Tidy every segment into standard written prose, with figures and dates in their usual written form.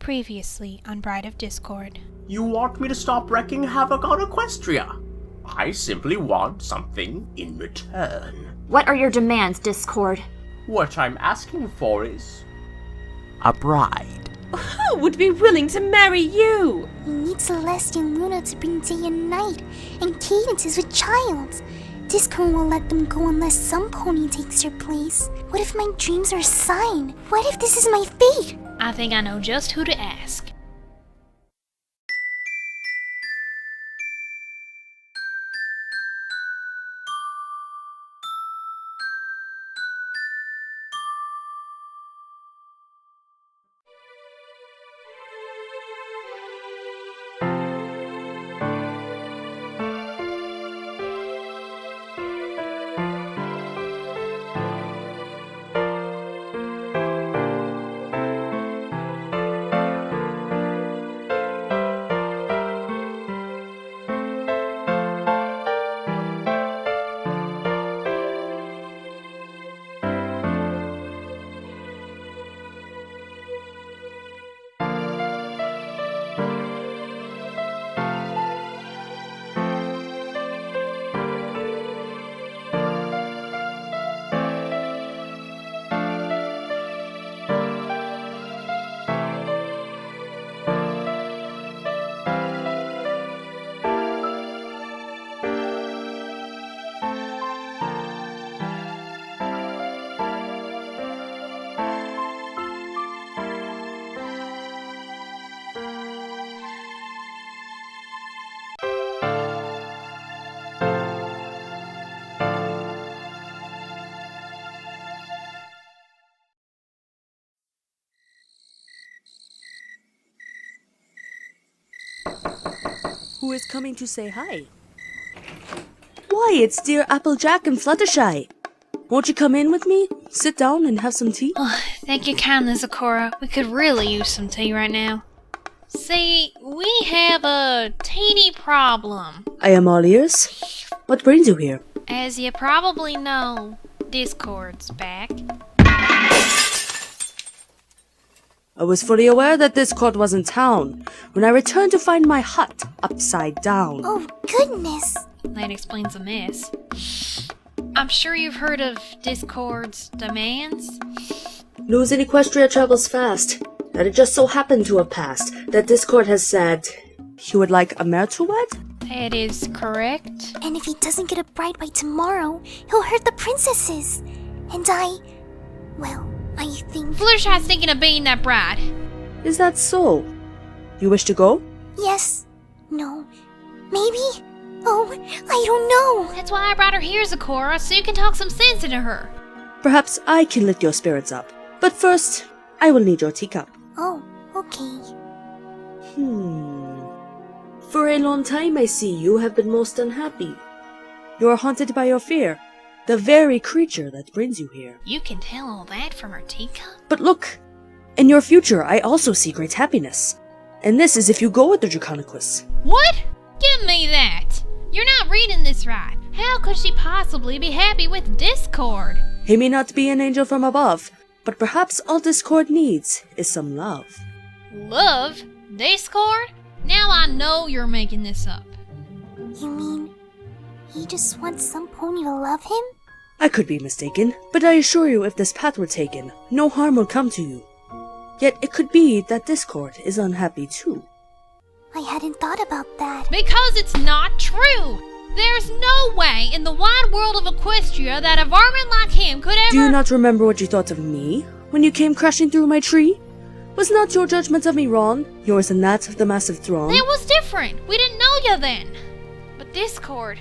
Previously on Bride of Discord. You want me to stop wreaking havoc on Equestria? I simply want something in return. What are your demands, Discord? What I'm asking for is a bride. Who would be willing to marry you? We need Celeste and Luna to bring day and night, and Cadence is with child. Discord won't let them go unless some pony takes their place. What if my dreams are a sign? What if this is my fate? I think I know just who to ask. Who is coming to say hi? Why, it's dear Applejack and Fluttershy. Won't you come in with me? Sit down and have some tea? Oh, thank you kindly, Zecora. We could really use some tea right now. See, we have a teeny problem. I am all ears. What brings you here? As you probably know, Discord's back. I was fully aware that Discord was in town when I returned to find my hut upside down. Oh, goodness. That explains the mess. I'm sure you've heard of Discord's demands? News in Equestria travels fast, and it just so happened to have passed that Discord has said he would like a mare to wed? That is correct. And if he doesn't get a bride by tomorrow, he'll hurt the princesses. And I think... Fluttershy's thinking of being that bride. Is that so? You wish to go? Yes. No. Maybe? Oh, I don't know. That's why I brought her here, Zecora, so you can talk some sense into her. Perhaps I can lift your spirits up. But first, I will need your teacup. Oh, okay. For a long time I see you have been most unhappy. You are haunted by your fear, the very creature that brings you here. You can tell all that from her teacup? But look, in your future I also see great happiness. And this is if you go with the Draconicus. What? Give me that! You're not reading this right. How could she possibly be happy with Discord? He may not be an angel from above, but perhaps all Discord needs is some love. Love? Discord? Now I know you're making this up. You mean he just wants some pony to love him? I could be mistaken, but I assure you if this path were taken, no harm will come to you. Yet it could be that Discord is unhappy too. I hadn't thought about that. Because it's not true! There's no way in the wide world of Equestria that a varmint like him could ever— Do you not remember what you thought of me when you came crashing through my tree? Was not your judgment of me wrong? Yours and that of the massive throng? That was different! We didn't know you then! But Discord...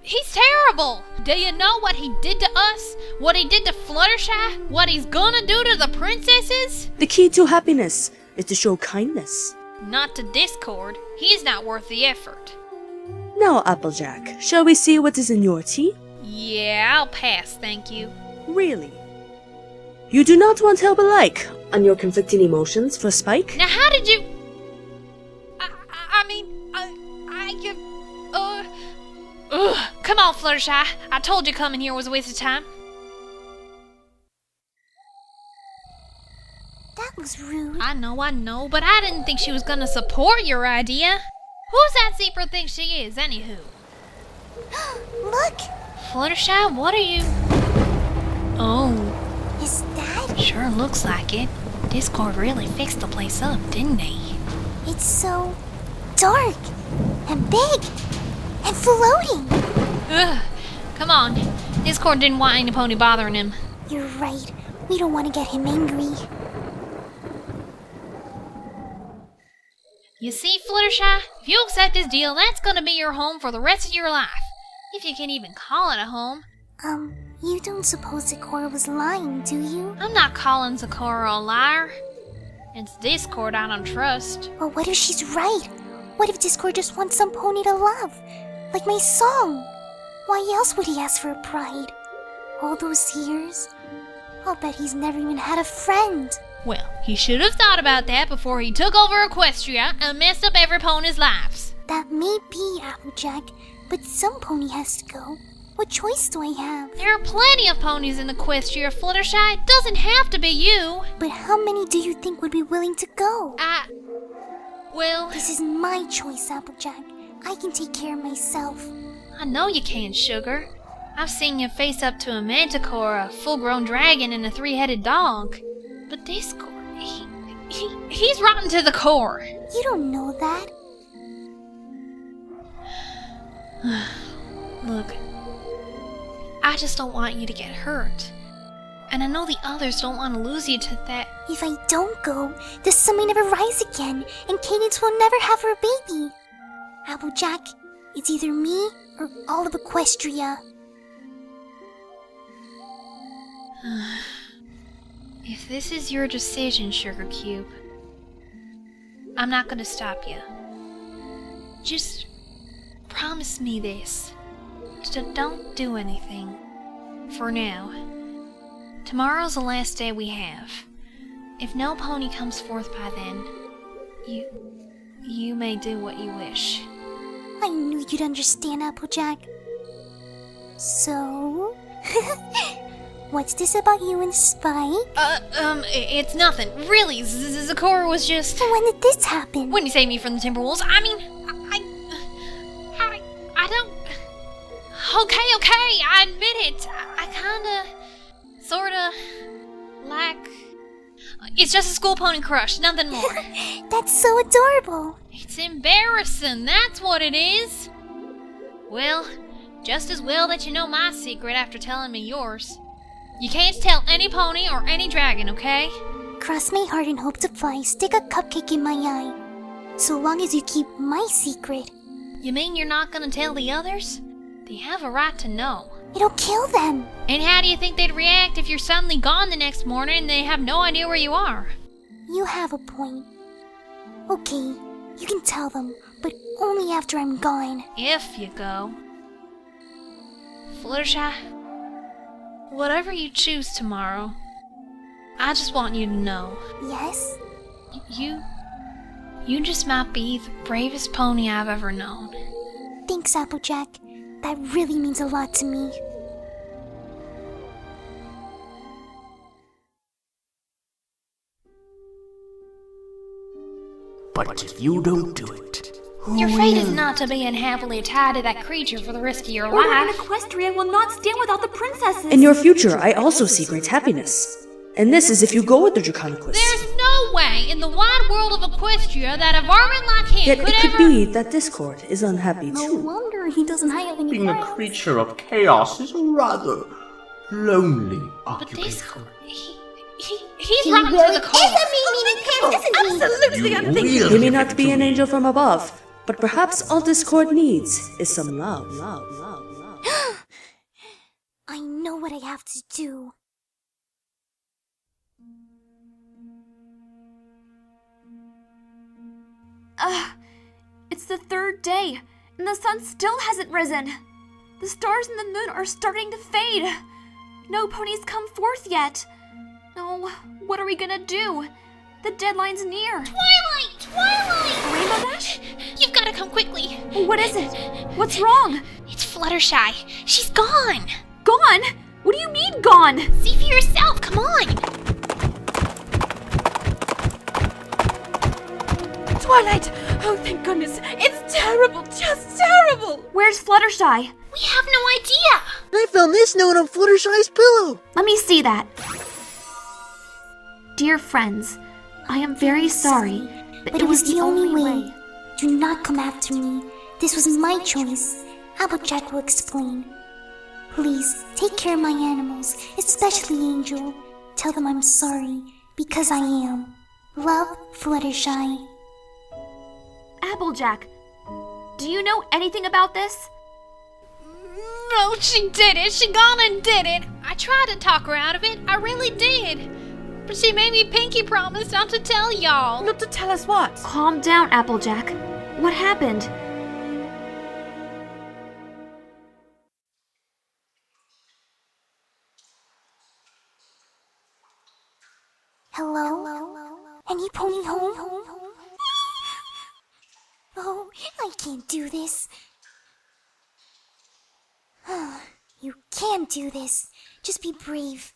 He's terrible! Do you know what he did to us? What he did to Fluttershy? What he's gonna do to the princesses? The key to happiness is to show kindness. Not to Discord. He's not worth the effort. Now, Applejack, shall we see what is in your tea? Yeah, I'll pass, thank you. Really? You do not want help alike on your conflicting emotions for Spike? Now how did you... Come on, Fluttershy. I told you coming here was a waste of time. That was was rude. I know, but I didn't think she was gonna support your idea. Who's that zebra think she is, anywho? Look! Fluttershy, what are you... Oh, Is that? sure looks like it. Discord really fixed the place up, didn't he? It's so dark and big and floating. Ugh, come on. Discord didn't want any pony bothering him. You're right. We don't want to get him angry. You see, Fluttershy, if you accept this deal, that's gonna be your home for the rest of your life. If you can even call it a home. You don't suppose Zecora was lying, do you? I'm not calling Zecora a liar. It's Discord I don't trust. But what if she's right? What if Discord just wants some pony to love? Like my song? Why else would he ask for a bride? All those years? I'll bet he's never even had a friend. Well, he should have thought about that before he took over Equestria and messed up every pony's lives. That may be, Applejack, but some pony has to go. What choice do I have? There are plenty of ponies in Equestria, Fluttershy. It doesn't have to be you. But how many do you think would be willing to go? Well, This is my choice, Applejack. I can take care of myself. I know you can, Sugar. I've seen you face up to a manticore, a full-grown dragon, and a three-headed dog. But Discord, he's rotten to the core. You don't know that. Look, I just don't want you to get hurt. And I know the others don't want to lose you to that. If I don't go, the sun may never rise again, and Cadence will never have her baby. Applejack, it's either me or all of Equestria. If this is your decision, Sugar Cube, I'm not gonna stop you. Just promise me this. Don't do anything. For now. Tomorrow's the last day we have. If no pony comes forth by then, you may do what you wish. I knew you'd understand, Applejack. So? What's this about you and Spike? It's nothing. Really, Zecora was just... When did this happen? When you saved me from the Timberwolves, I mean, I don't... Okay, I admit it. I kinda, sorta, like... It's just a school pony crush, nothing more. That's so adorable. It's embarrassing, that's what it is. Well, just as well that you know my secret after telling me yours. You can't tell any pony or any dragon, okay? Cross my heart and hope to fly, stick a cupcake in my eye. So long as you keep my secret. You mean you're not gonna tell the others? They have a right to know. It'll kill them. And how do you think they'd react if you're suddenly gone the next morning and they have no idea where you are? You have a point. Okay, you can tell them, but only after I'm gone. If you go. Fluttershy, whatever you choose tomorrow, I just want you to know. Yes? You just might be the bravest pony I've ever known. Thanks, Applejack. That really means a lot to me. But if you don't do it, Your fate is not to be unhappily tied to that creature for the rest of your Order in life. Equestria will not stand without the princesses. In your future, I also see great happiness. And this is if you go with the Draconicus. There's no way in the wide world of Equestria that a varmint like him Yet could it could ever... be that Discord is unhappy No too. wonder he doesn't have any being a friends. creature of chaos is a rather lonely But occupation. Discord, he's rotten to the core. Absolutely unthinkable. Really He may not be an difficult. angel from above, but perhaps all Discord needs is some love. I know what I have to do. It's the third day, and the sun still hasn't risen. The stars and the moon are starting to fade. No ponies come forth yet. Oh, what are we gonna do? The deadline's near. Twilight! Rainbow Dash? You've got to come quickly. What is it? What's wrong? It's Fluttershy. She's gone. Gone? What do you mean gone? See for yourself. Come on. Twilight! Oh, thank goodness. It's terrible, just terrible! Where's Fluttershy? We have no idea. I found this note on Fluttershy's pillow. Let me see that. Dear friends, I am very sorry, But it was the only way. Do not come after me. This was my choice. Applejack will explain. Please, take care of my animals, especially Angel. Tell them I'm sorry, because I am. Love, Fluttershy. Applejack, do you know anything about this? No, she did it. She gone and did it. I tried to talk her out of it. I really did. But she made me pinky promise not to tell y'all. Not to tell us what? Calm down, Applejack. What happened? Hello? Any pony home? Oh, I can't do this. You can do this. Just be brave.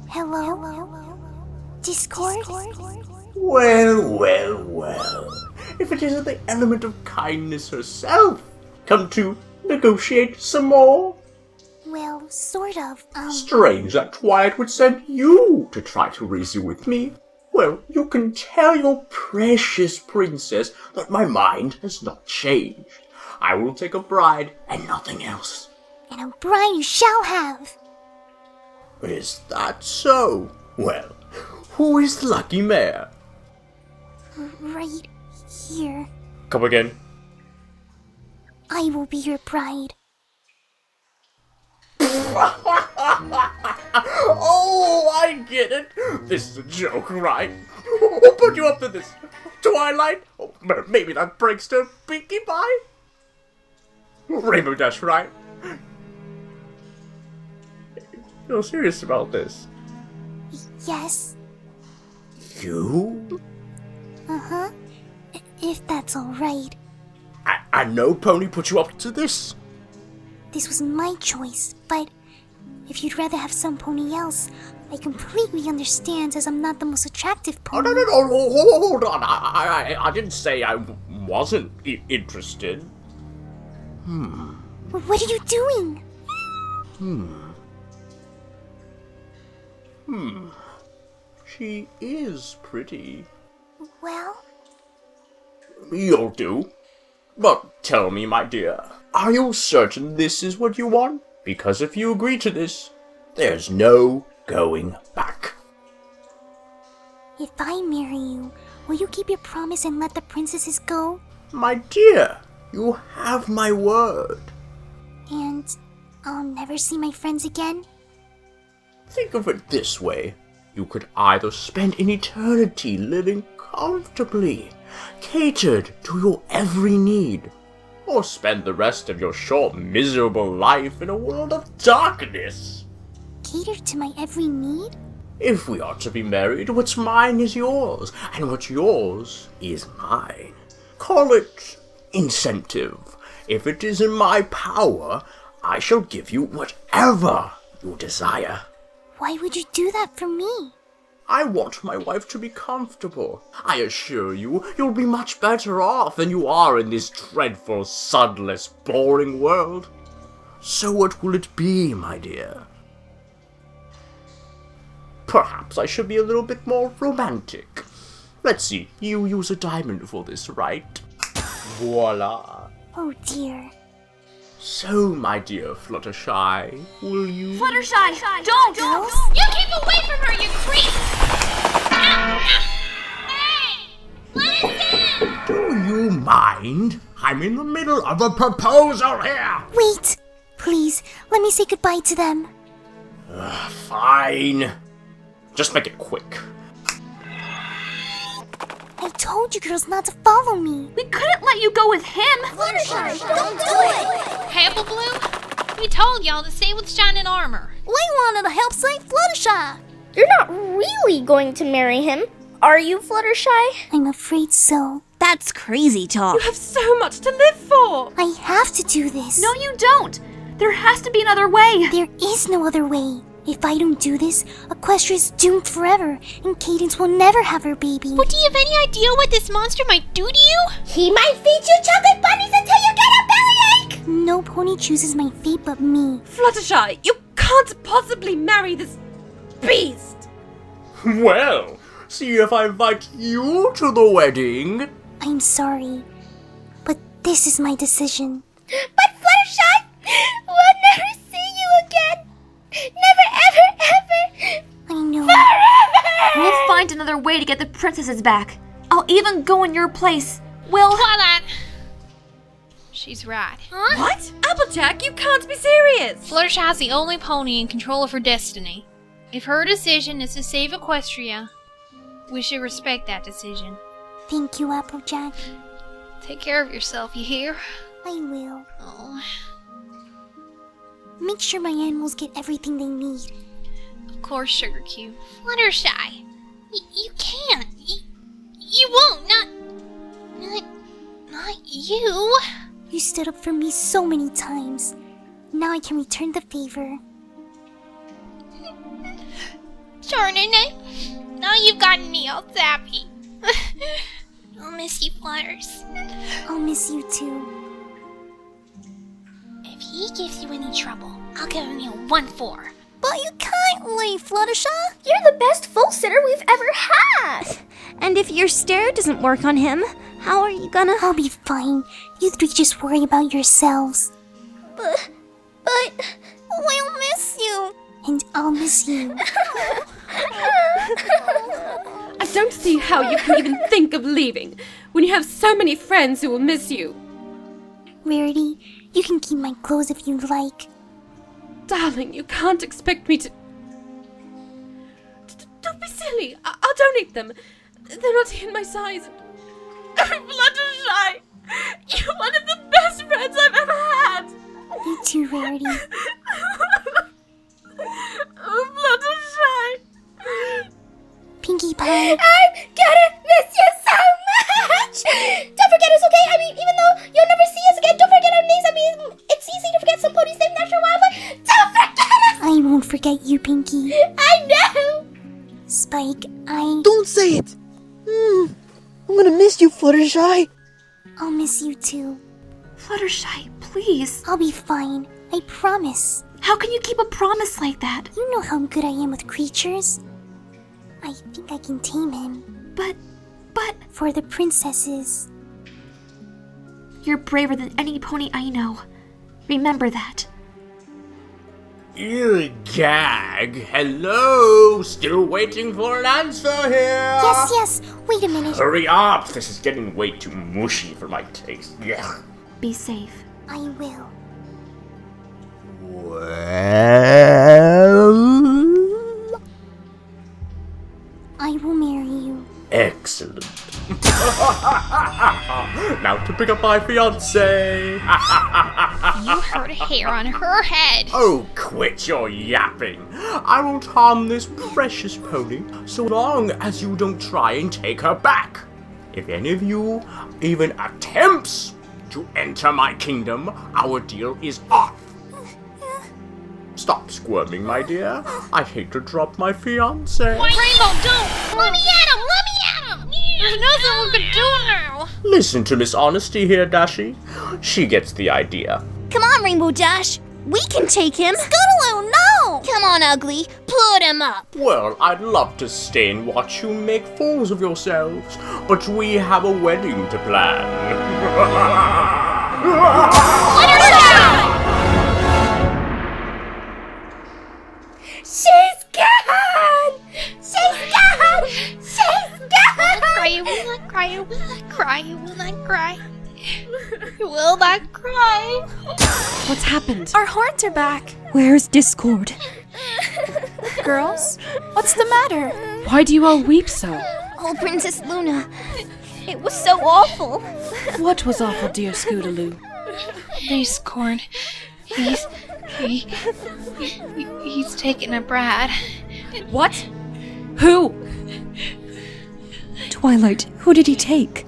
Hello? Discord? Well. If it isn't the element of kindness herself, come to negotiate some more. Well, sort of. Strange that Twilight would send you to try to reason with me. Well, you can tell your precious princess that my mind has not changed. I will take a bride and nothing else. And a bride you shall have. Is that so? Well, who is the lucky mare? Right here. Come again. I will be your bride. Oh, I get it. This is a joke, right? Who put you up to this? Twilight? Oh, maybe that breaks the Pinkie Pie? Rainbow Dash, right? You're serious about this? Yes. You? Uh-huh. If that's alright. I know Pony put you up to this. This was my choice, but if you'd rather have some pony else, I completely understand as I'm not the most attractive Oh, pony. no, hold on. I didn't say I wasn't interested. What are you doing? She is pretty. Well, You'll do. But tell me, my dear, are you certain this is what you want? Because if you agree to this, there's no going back. if I marry you, will you keep your promise and let the princesses go? My dear, you have my word. And I'll never see my friends again? Think of it this way. You could either spend an eternity living comfortably, catered to your every need, or spend the rest of your short, miserable life in a world of darkness. Cater to my every need? If we are to be married, what's mine is yours, and what's yours is mine. Call it incentive. If it is in my power, I shall give you whatever you desire. Why would you do that for me? I want my wife to be comfortable. I assure you, you'll be much better off than you are in this dreadful, sunless, boring world. So what will it be, my dear? Perhaps I should be a little bit more romantic. Let's see, you use a diamond for this, right? Voila. Oh dear. So, my dear Fluttershy, will you... Fluttershy, don't! You keep away from her, you creep! Hey! Let us in! Do you mind? I'm in the middle of a proposal here! Wait! Please, let me say goodbye to them. Fine. Just make it quick. I told you girls not to follow me. We couldn't let you go with him! Fluttershy, don't do it! Happleblue, we told y'all to stay with Shining Armor. We wanted to help save Fluttershy. You're not really going to marry him, are you, Fluttershy? I'm afraid so. That's crazy talk. You have so much to live for! I have to do this. No, you don't! There has to be another way! There is no other way. If I don't do this, Equestria's doomed forever, and Cadence will never have her baby. But do you have any idea what this monster might do to you? He might feed you chocolate bunnies until you get a bellyache! No pony chooses my fate but me. Fluttershy, you can't possibly marry this beast! Well, see if I invite you to the wedding. I'm sorry, but this is my decision. But Fluttershy, we'll never see you again! Never, ever, ever! I know. Forever! We'll find another way to get the princesses back. I'll even go in your place. We'll... Twilight! She's right. What? Applejack, you can't be serious! Fluttershy's the only pony in control of her destiny. If her decision is to save Equestria, we should respect that decision. Thank you, Applejack. Take care of yourself, you hear? I will. Oh, Make sure my animals get everything they need. of course, Sugar Cube. Fluttershy! You can't! You won't! Not you! You stood up for me so many times. Now I can return the favor. Darn it! Now you've gotten me all sappy. I'll miss you, Flutters. I'll miss you too. If he gives you any trouble, I'll give him a 1-4. But you can't leave, Fluttershy. You're the best full sitter we've ever had! And if your stare doesn't work on him, how are you gonna... I'll be fine. You three just worry about yourselves. But... We'll miss you! And I'll miss you. I don't see how you can even think of leaving when you have so many friends who will miss you. Rarity, you can keep my clothes if you like. Darling, you can't expect me to... Don't be silly. I'll donate them. They're not in my size. Fluttershy! You're one of the best friends I've ever had! You too, Rarity. Oh, Fluttershy! Pinkie Pie. I'm gonna miss you so much! Don't forget us, okay? I mean, even though you'll never see us again, don't forget our names. I mean, it's easy to forget some ponies named after a while, but don't forget us! I won't forget you, Pinkie. I know! Spike, Don't say it! I'm gonna miss you, Fluttershy. I'll miss you too. Fluttershy, please. I'll be fine. I promise. How can you keep a promise like that? You know how good I am with creatures. I think I can tame him. But... For the princesses. You're braver than any pony I know. Remember that. You gag. Hello? Still waiting for an answer here? Yes. Wait a minute. Hurry up. This is getting way too mushy for my taste. Yeah. Be safe. I will. Well... I will marry you. Excellent. Now to pick up my fiancé. You hurt a hair on her head. Oh, quit your yapping. I won't harm this precious pony so long as you don't try and take her back. If any of you even attempts to enter my kingdom, our deal is off. Stop squirming, my dear. I hate to drop my fiancé. Rainbow, don't! Let me at him! There's nothing we can do now. Listen to Miss Honesty here, Dashi. She gets the idea. Come on, Rainbow Dash. We can take him. Scuttaloo, no! Come on, Ugly. Put him up. Well, I'd love to stay and watch you make fools of yourselves, but we have a wedding to plan. She's gone! She's gone! She's gone! Cry, you will not cry, you will not cry, you will not cry. You will not cry. What's happened? Our horns are back. Where's Discord? Girls, what's the matter? Why do you all weep so? Oh, Princess Luna. It was so awful. What was awful, dear Scootaloo? Discord. He's taking a brat. What? Who? Twilight, who did he take?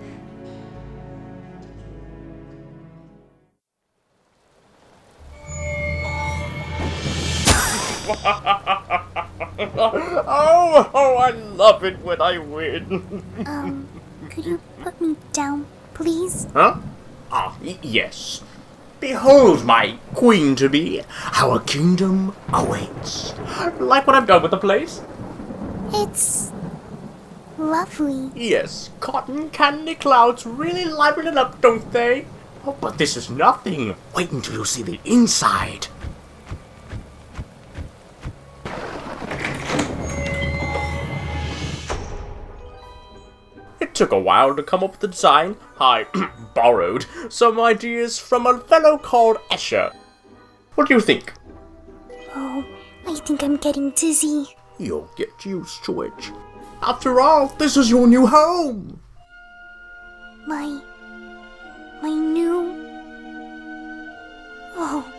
I love it when I win. Could you put me down, please? Huh? Yes. Behold my queen-to-be. Our kingdom awaits. Like what I've done with the place? It's lovely. Yes, cotton candy clouds really liven it up, don't they? Oh, but this is nothing. Wait until you see the inside. It took a while to come up with the design. I borrowed some ideas from a fellow called Escher. What do you think? Oh, I think I'm getting dizzy. You'll get used to it. After all, this is your new home. My new... Oh,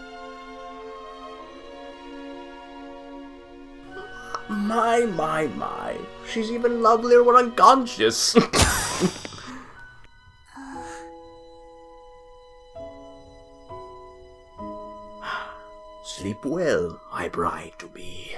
My. She's even lovelier when unconscious. Sleep well, my bride-to-be.